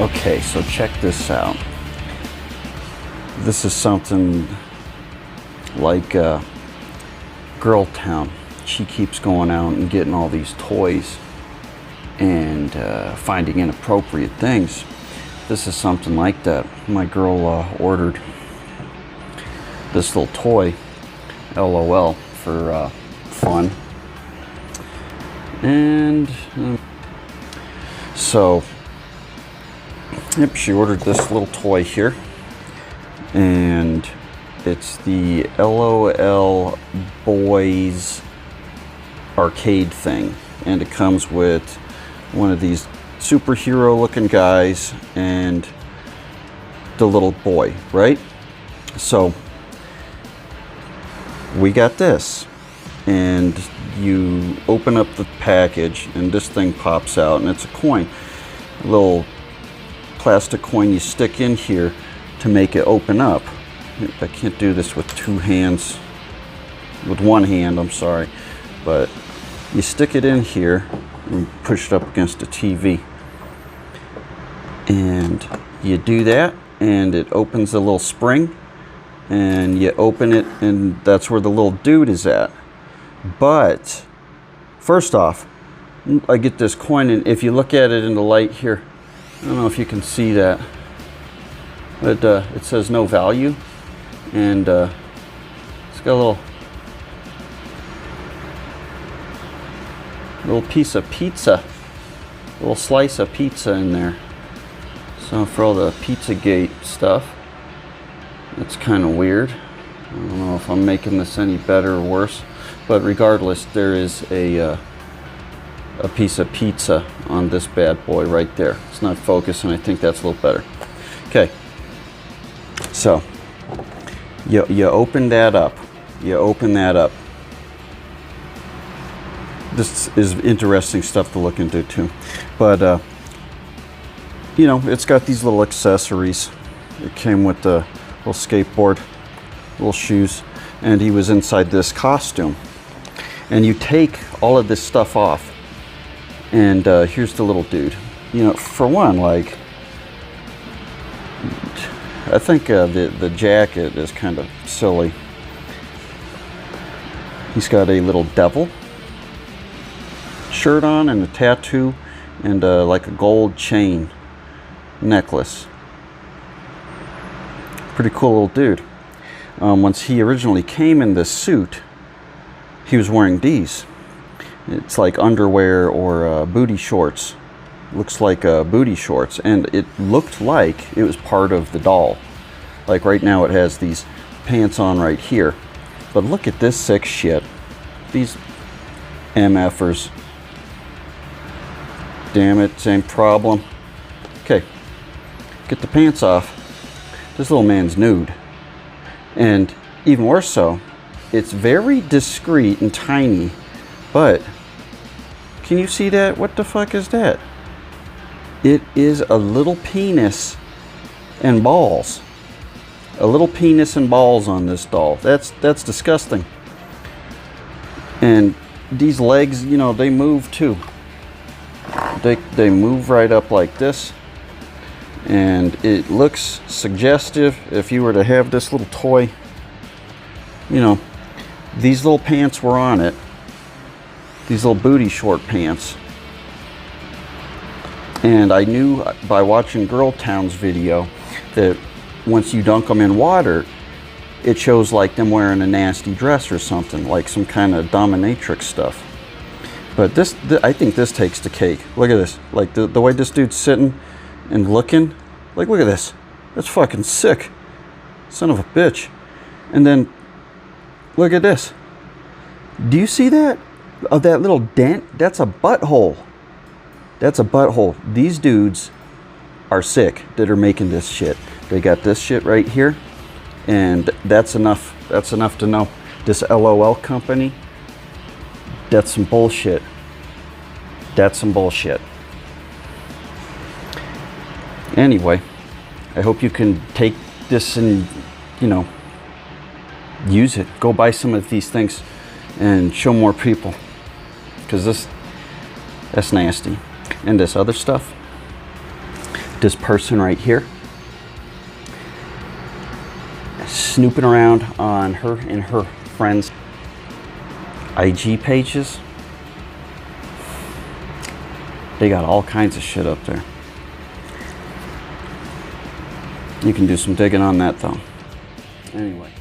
Okay, so check this out. This is something like Girl Town. She keeps going out and getting all these toys and finding inappropriate things. This is something like that. My girl ordered this little toy, L.OL, for fun. And so, yep, she ordered this little toy here. And it's the L.OL Boys arcade thing. And it comes with one of these superhero looking guys and the little boy, right? So we got this, and you open up the package and this thing pops out, and it's a coin, a little plastic coin you stick in here to make it open up. I can't do this with two hands, with one hand, I'm sorry, but you stick it in here and push it up against the TV, and you do that, and it opens a little spring, and you open it, and that's where the little dude is at. But first off, I get this coin, and if you look at it in the light here, I don't know if you can see that, but it says no value, and it's got a little piece of pizza, a little slice of pizza in there. So for all the Pizzagate stuff, it's kind of weird. I don't know if I'm making this any better or worse, but regardless, there is a piece of pizza on this bad boy right there. It's not focusing. I think that's a little better. Okay, so you open that up. You open that up. This is interesting stuff to look into too, but you know, it's got these little accessories. It came with the little skateboard, little shoes, and he was inside this costume. And you take all of this stuff off, and here's the little dude. You know, for one, like, I think the jacket is kind of silly. He's got a little devil shirt on and a tattoo and like a gold chain necklace. Pretty cool little dude. Once he originally came in this suit, he was wearing these. It's like underwear or booty shorts. Looks like booty shorts, and it looked like it was part of the doll. Like right now it has these pants on right here, but look at this sick shit. These MFers. Damn it, same problem. Okay, get the pants off. This little man's nude. And even worse so, it's very discreet and tiny, but can you see that? What the fuck is that? It is a little penis and balls. A little penis and balls on this doll. That's disgusting. And these legs, you know, they move too. They move right up like this, and it looks suggestive. If you were to have this little toy, you know, these little pants were on it, these little booty short pants, and I knew by watching Girl Town's video that once you dunk them in water, it shows like them wearing a nasty dress or something, like some kind of dominatrix stuff. But this, I think this takes the cake. Look at this. Like the way this dude's sitting and looking. Like, look at this. That's fucking sick. Son of a bitch. And then, look at this. Do you see that? Of that little dent? That's a butthole. That's a butthole. These dudes are sick that are making this shit. They got this shit right here. And that's enough. That's enough to know. This L.OL company, that's some bullshit. That's some bullshit. Anyway, I hope you can take this and, you know, use it. Go buy some of these things and show more people. Because that's nasty. And this other stuff, this person right here snooping around on her and her friends' IG pages. They got all kinds of shit up there. You can do some digging on that though. Anyway.